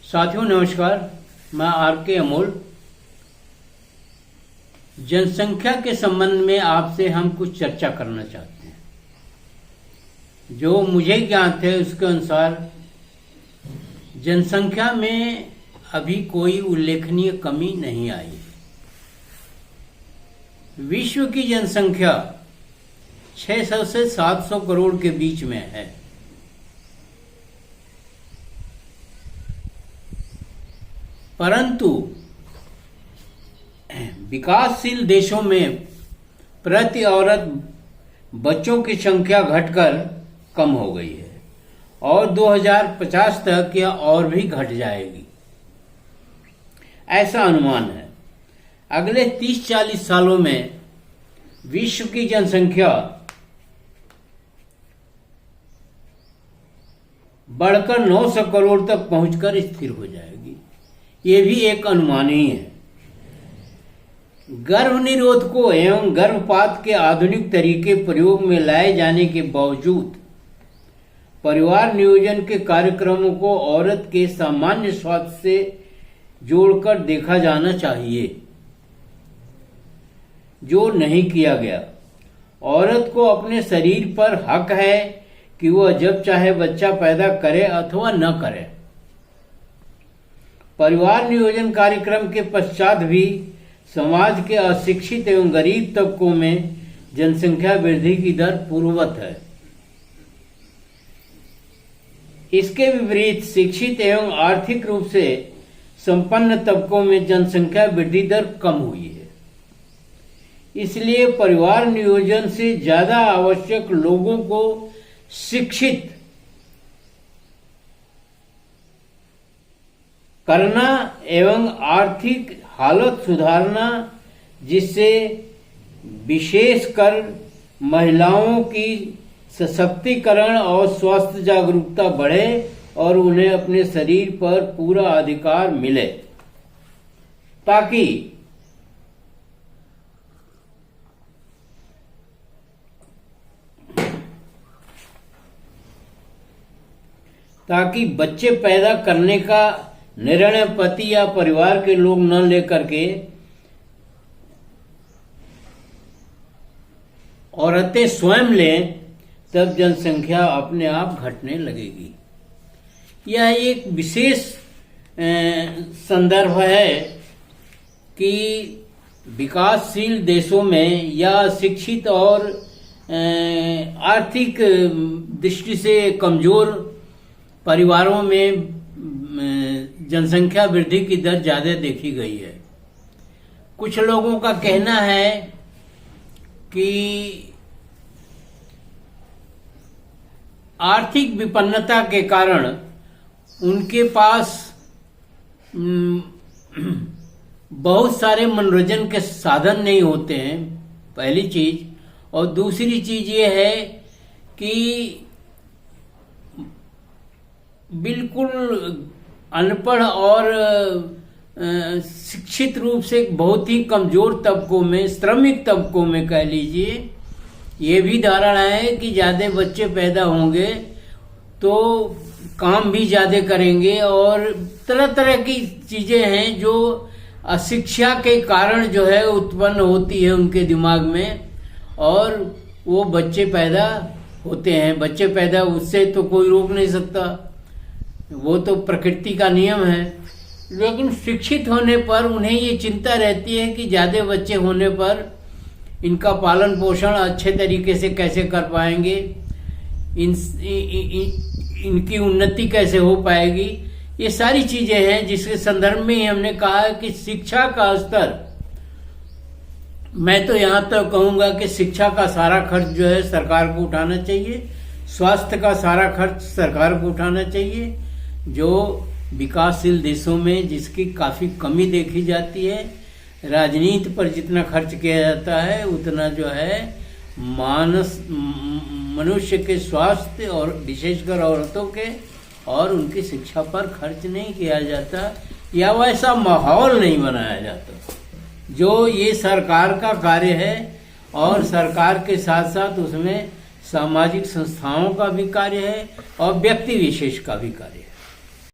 साथियों नमस्कार। मैं आर के अमोल। जनसंख्या के संबंध में आपसे हम कुछ चर्चा करना चाहते हैं। जो मुझे ज्ञात है उसके अनुसार जनसंख्या में अभी कोई उल्लेखनीय कमी नहीं आई। विश्व की जनसंख्या 600 से 700 करोड़ के बीच में है। परंतु विकासशील देशों में प्रति औरत बच्चों की संख्या घटकर कम हो गई है और 2050 तक यह और भी घट जाएगी, ऐसा अनुमान है। अगले 30-40 सालों में विश्व की जनसंख्या बढ़कर 900 करोड़ तक पहुंचकर स्थिर हो जाएगी। ये भी एक अनुमान ही है। गर्भ निरोधकों एवं गर्भपात के आधुनिक तरीके प्रयोग में लाए जाने के बावजूद परिवार नियोजन के कार्यक्रमों को औरत के सामान्य स्वास्थ्य से जोड़कर देखा जाना चाहिए, जो नहीं किया गया। औरत को अपने शरीर पर हक है कि वह जब चाहे बच्चा पैदा करे अथवा न करे। परिवार नियोजन कार्यक्रम के पश्चात भी समाज के अशिक्षित एवं गरीब तबकों में जनसंख्या वृद्धि की दर पूर्ववत है। इसके विपरीत शिक्षित एवं आर्थिक रूप से संपन्न तबकों में जनसंख्या वृद्धि दर कम हुई है। इसलिए परिवार नियोजन से ज्यादा आवश्यक लोगों को शिक्षित करना एवं आर्थिक हालत सुधारना, जिससे विशेषकर महिलाओं की सशक्तिकरण और स्वास्थ्य जागरूकता बढ़े और उन्हें अपने शरीर पर पूरा अधिकार मिले, ताकि बच्चे पैदा करने का निर्णय पति या परिवार के लोग न लेकर के औरतें स्वयं लें, तब जनसंख्या अपने आप घटने लगेगी। यह एक विशेष संदर्भ है कि विकासशील देशों में या शिक्षित और आर्थिक दृष्टि से कमजोर परिवारों में जनसंख्या वृद्धि की दर ज्यादा देखी गई है। कुछ लोगों का कहना है कि आर्थिक विपन्नता के कारण उनके पास बहुत सारे मनोरंजन के साधन नहीं होते हैं, पहली चीज। और दूसरी चीज ये है कि बिल्कुल अनपढ़ और शिक्षित रूप से बहुत ही कमजोर तबकों में, श्रमिक तबकों में कह लीजिए, ये भी धारणा है कि ज्यादा बच्चे पैदा होंगे तो काम भी ज्यादा करेंगे और तरह तरह की चीजें हैं जो अशिक्षा के कारण जो है उत्पन्न होती है उनके दिमाग में, और वो बच्चे पैदा होते हैं। बच्चे पैदा उससे तो कोई रोक नहीं सकता, वो तो प्रकृति का नियम है। लेकिन शिक्षित होने पर उन्हें ये चिंता रहती है कि ज्यादा बच्चे होने पर इनका पालन पोषण अच्छे तरीके से कैसे कर पाएंगे, इनकी उन्नति कैसे हो पाएगी। ये सारी चीजें हैं जिसके संदर्भ में ही हमने कहा कि शिक्षा का स्तर, मैं तो यहां तक कहूंगा कि शिक्षा का सारा खर्च जो है सरकार को उठाना चाहिए, स्वास्थ्य का सारा खर्च सरकार को उठाना चाहिए। जो विकासशील देशों में जिसकी काफी कमी देखी जाती है, राजनीति पर जितना खर्च किया जाता है उतना जो है मनुष्य के स्वास्थ्य और विशेषकर औरतों के और उनकी शिक्षा पर खर्च नहीं किया जाता, या वैसा माहौल नहीं बनाया जाता, जो ये सरकार का कार्य है। और सरकार के साथ साथ उसमें सामाजिक संस्थाओं का भी कार्य है और व्यक्ति विशेष का भी कार्य है।